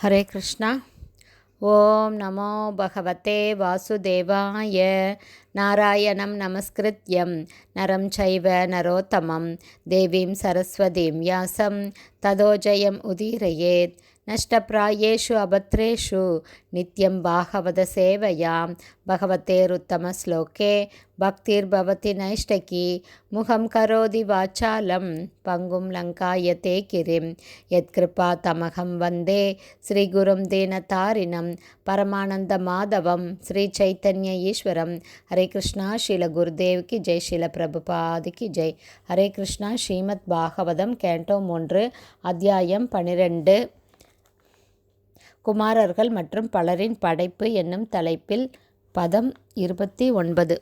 ஹரே கிருஷ்ணா. ஓம் நமோ பகவதே வாசுதேவாய. நாராயணம் நமஸ்கிருத்யம் நரம் சைவ நரோத்தமம் தேவீம் சரஸ்வதீம் வியாசம் ததோ ஜெயம் உதீரயேத். நஷ்டப்ராயேஷு அபத்ரேஷு நித்யம் பாகவத சேவையாம் பகவதேருத்தம ஸ்லோகே பக்திர்பவதி நைஷ்டகி முகம் கரோதி வாச்சாலம் பங்கும் லங்காயதே கிரிம் யத்கிருபா தமகம் வந்தே ஸ்ரீகுரும் தீனதாரிணம் பரமானந்த மாதவம் ஸ்ரீ சைத்தன்ய ஈஸ்வரம். ஹரே கிருஷ்ணா. ஸ்ரீல குருதேவ் கி ஜெய், ஸ்ரீல பிரபுபாதி கி ஜெய். ஹரே கிருஷ்ணா. ஸ்ரீமத் பாகவதம் கேண்டோ 3 அத்தியாயம் 12 குமாரர்கள் மற்றும் பலரின் படைப்பு என்னும் தலைப்பில் பதம் 29.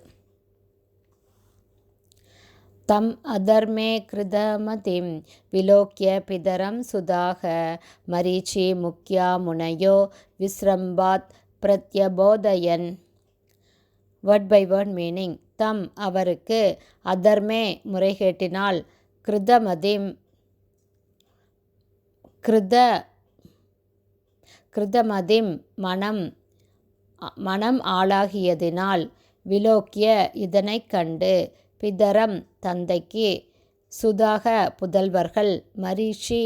தம் அதர்மே கிருதமதிம் விலோக்ய பிதரம் சுதாக மரீச்சி முக்கியா முனையோ விஸ்ரம்பாத் பிரத்யபோதயன். Word by word meaning. தம் அவருக்கு, அதர்மே முறைகேட்டினால், கிருதமதிம் கிருதமதிம் மனம் ஆளாகியதினால், விலோக்கிய இதனைக் கண்டு, பிதரம் தந்தைக்கு, சுதாக புதல்வர்கள், மரீச்சி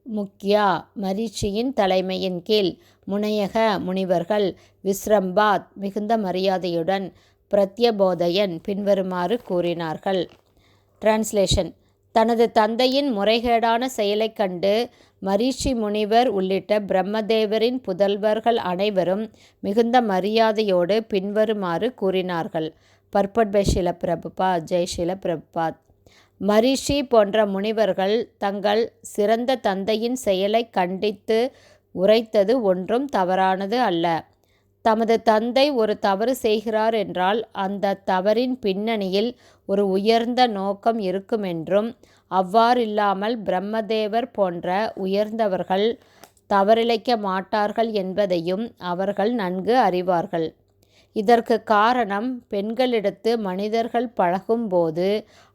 முக்கியா மரீச்சியின் தலைமையின் கீழ், முனையக முனிவர்கள், விஸ்ரம்பாத் மிகுந்த மரியாதையுடன், பிரத்யபோதயன் பின்வருமாறு கூறினார்கள். டிரான்ஸ்லேஷன். தனது தந்தையின் முறைகேடான செயலைக் கண்டு மரீச்சி முனிவர் உள்ளிட்ட பிரம்மதேவரின் புதல்வர்கள் அனைவரும் மிகுந்த மரியாதையோடு பின்வருமாறு கூறினார்கள். Purport by Srila Prabhupada. ஜெய் ஸ்ரீல பிரபுபாத். மரீச்சி போன்ற முனிவர்கள் தங்கள் சிறந்த தந்தையின் செயலை கண்டித்து உரைத்தது ஒன்றும் தவறானது அல்ல. தமது தந்தை ஒரு தவறு செய்கிறார் என்றால் அந்த தவறின் பின்னணியில் ஒரு உயர்ந்த நோக்கம் இருக்குமென்றும், அவ்வாறில்லாமல் பிரம்மதேவர் போன்ற உயர்ந்தவர்கள் தவறிழைக்க மாட்டார்கள் என்பதையும் அவர்கள் நன்கு அறிவார்கள். இதற்கு காரணம், பெண்களிடத்து மனிதர்கள் பழகும்போது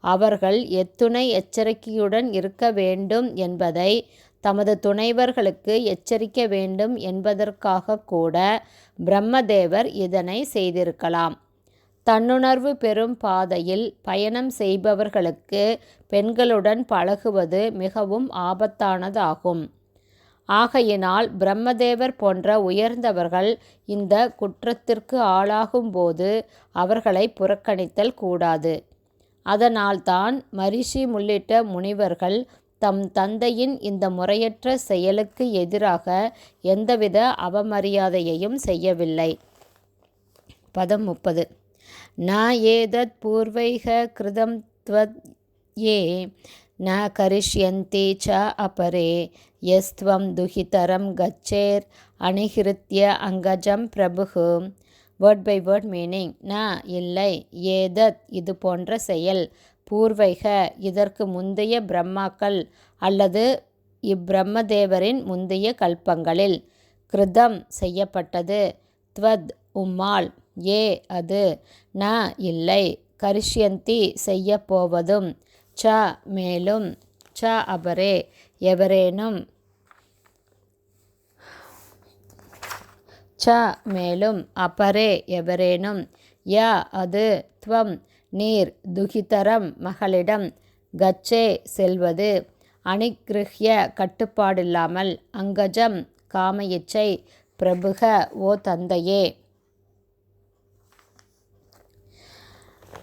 அவர்கள் எத்துணை எச்சரிக்கையுடன் இருக்க வேண்டும் என்பதை தமது துணைவர்களுக்கு எச்சரிக்க வேண்டும் என்பதற்காக கூட பிரம்மதேவர் இதனை செய்திருக்கலாம். தன்னுணர்வு பெறும் பாதையில் பயணம் செய்பவர்களுக்கு பெண்களுடன் பழகுவது மிகவும் ஆபத்தானதாகும். ஆகையினால் பிரம்மதேவர் போன்ற உயர்ந்தவர்கள் இந்த குற்றத்திற்கு ஆளாகும்போது அவர்களை புறக்கணித்தல் கூடாது. அதனால்தான் மரீச்சி உள்ளிட்ட முனிவர்கள் தம் தந்தையின் இந்த முறையற்ற செயலுக்கு எதிராக எந்தவித அவமரியாதையையும் செய்யவில்லை. பதம் 30. ந ஏதத் பூர்வைக கிருதம் த்வத் ஏ ந கரிஷ்யந்தி ச அபரே யஸ்த்வம் துஹிதரம் கச்சேர் அனிஹிருத்ய அங்கஜம் பிரபுஹு. Word by word meaning. ந இல்லை, ஏதத் இது போன்ற செயல், பூர்வைக இதற்கு முந்தைய பிரம்மாக்கள் அல்லது இப்பிரம்மதேவரின் முந்தைய கல்பங்களில், கிருதம் செய்யப்பட்டது, த்வத் உம்மால், ஏ அது, ந இல்லை, கரிஷ்யந்தி செய்யப்போவதும், ச மேலும், ச அபரே எவரேனும், ச மேலும், அபரே எவரேனும், ய அது, த்வம் நீர், துஹிதரம் மகளிடம், கச்சே செல்வது, அனிக்ருஹ்ய கட்டுப்பாடில்லாமல், அங்கஜம் காம இச்சை, பிரபுக ஓ தந்தையே.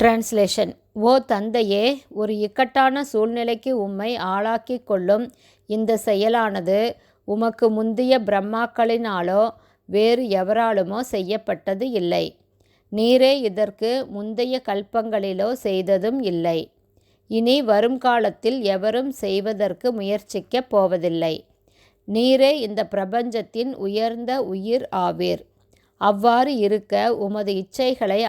டிரான்ஸ்லேஷன். ஓ தந்தையே, ஒரு இக்கட்டான சூழ்நிலைக்கு உம்மை ஆளாக்கிக் கொள்ளும் இந்த செயலானது உமக்கு முந்தைய பிரம்மாக்களினாலோ வேறு எவராலுமோ செய்யப்பட்டது இல்லை. நீரே இதற்கு முந்தைய கல்பங்களிலோ செய்ததும் இல்லை. இனி வரும் காலத்தில் எவரும் செய்வதற்கு முயற்சிக்கப் போவதில்லை. நீரே இந்த பிரபஞ்சத்தின் உயர்ந்த உயிர் ஆவீர். அவ்வாறு இருக்க உமது இச்சைகளை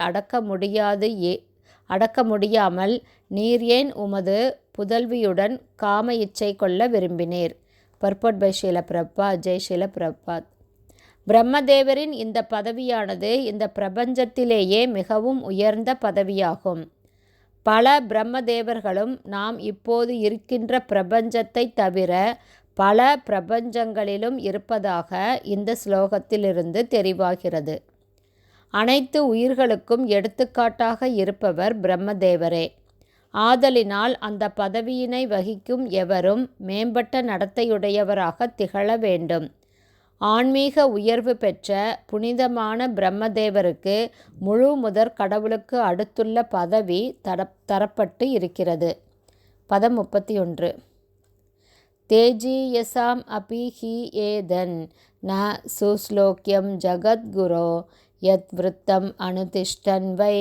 அடக்க முடியாமல் நீர் ஏன் உமது புதல்வியுடன் காம இச்சை கொள்ள விரும்பினீர்? Purport by Srila Prabhupada. ஜெய் ஸ்ரீல பிரபுபாத். பிரம்மதேவரின் இந்த பதவியானது இந்த பிரபஞ்சத்திலேயே மிகவும் உயர்ந்த பதவியாகும். பல பிரம்மதேவர்களும் நாம் இப்போது இருக்கின்ற பிரபஞ்சத்தை தவிர பல பிரபஞ்சங்களிலும் இருப்பதாக இந்த ஸ்லோகத்திலிருந்து தெரிவாகிறது. அனைத்து உயிர்களுக்கும் எடுத்துக்காட்டாக இருப்பவர் பிரம்மதேவரே. ஆதலினால் அந்த பதவியினை வகிக்கும் எவரும் மேம்பட்ட நடத்தையுடையவராக திகழ வேண்டும். ஆன்மீக உயர்வு பெற்ற புனிதமான பிரம்மதேவருக்கு முழு முதற் கடவுளுக்கு அடுத்துள்ள பதவி தரப்பட்டு இருக்கிறது. பதம் 31. தேஜீயசாம் அபி ஹி ஏதன் ந சுஸ்லோக்யம் ஜகத்குரோ யத் விருத்தம் அனுதிஷ்டன் வை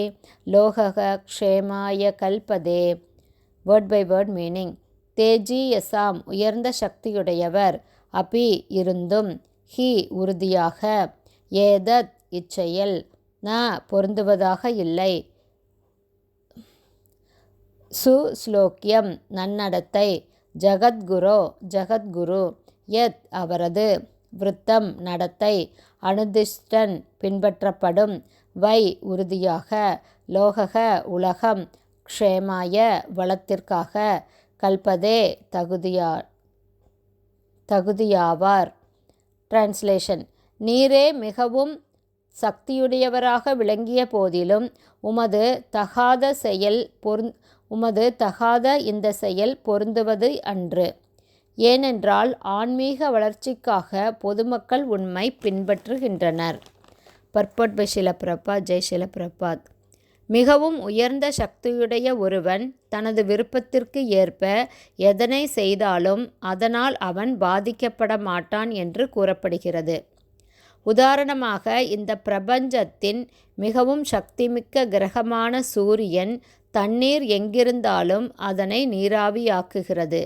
லோகக க்ஷேமாய கல்பதே. Word by word meaning. தேஜீயசாம் உயர்ந்த சக்தியுடையவர், அபி இருந்தும், ஹி உறுதியாக, ஏதத் இச்செயல், ந பொருந்துவதாக இல்லை, சுஸ்லோக்யம் நன்னடத்தை, ஜகத்குரோ ஜகத்குரு, யத் அவரது, விருத்தம் நடத்தை, அனுதிஷ்டன் பின்பற்றப்படும், வை உறுதியாக, லோகக உலகம், க்ஷேமாய வளத்திற்காக, கல்பதே தகுதியாவார். டிரான்ஸ்லேஷன். நீரே மிகவும் சக்தியுடையவராக விளங்கிய போதிலும் உமது தகாத இந்த செயல் பொருந்துவது அன்று. ஏனென்றால் ஆன்மீக வளர்ச்சிக்காக பொதுமக்கள் உண்மை பின்பற்றுகின்றனர். Purport by Srila Prabhupada. ஜெய் ஸ்ரீல பிரபாத். மிகவும் உயர்ந்த சக்தியுடைய ஒருவன் தனது விருப்பத்திற்கு ஏற்ப எதனை செய்தாலும் அதனால் அவன் பாதிக்கப்பட மாட்டான் என்று கூறப்படுகிறது. உதாரணமாக, இந்த பிரபஞ்சத்தின் மிகவும் சக்திமிக்க கிரகமான சூரியன் தண்ணீர் எங்கிருந்தாலும் அதனை நீராவியாக்குகிறது.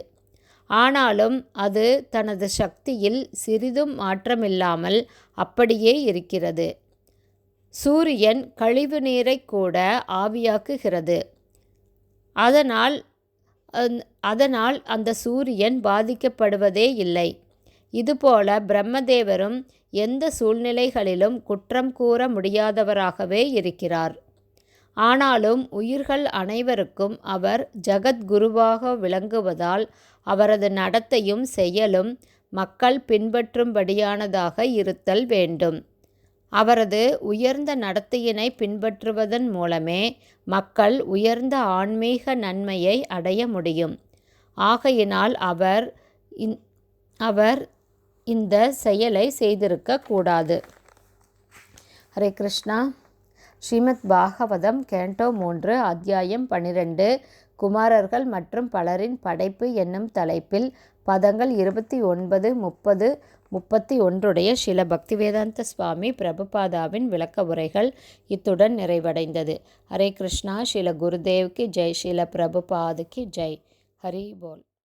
ஆனாலும் அது தனது சக்தியில் சிறிதும் மாற்றமில்லாமல் அப்படியே இருக்கிறது. சூரியன் கழிவு நீரை கூட ஆவியாக்குகிறது. அதனால் அந்த சூரியன் பாதிக்கப்படுவதே இல்லை. இதுபோல பிரம்மதேவரும் எந்த சூழ்நிலைகளிலும் குற்றம் கூற முடியாதவராகவே இருக்கிறார். ஆனாலும் உயிர்கள் அனைவருக்கும் அவர் ஜகத்குருவாக விளங்குவதால் அவரது நடத்தையும் செயலும் மக்கள் பின்பற்றும்படியானதாக இருத்தல் வேண்டும். அவரது உயர்ந்த நடத்தையினை பின்பற்றுவதன் மூலமே மக்கள் உயர்ந்த ஆன்மீக நன்மையை அடைய முடியும். ஆகையினால் அவர் இந்த செயலை செய்திருக்கக்கூடாது. ஹரே கிருஷ்ணா. ஸ்ரீமத் பாகவதம் கேண்டோ 3 அத்தியாயம் 12 குமாரர்கள் மற்றும் பலரின் படைப்பு என்னும் தலைப்பில் பதங்கள் 29, 30, 31 ஸ்ரீல பக்திவேதாந்த சுவாமி பிரபுபாதாவின் விளக்க உரைகள் இத்துடன் நிறைவடைந்தது. ஹரே கிருஷ்ணா. ஸ்ரீல குருதேவ்க்கு ஜெய். ஸ்ரீல பிரபுபாதுக்கு ஜெய். ஹரி போல்.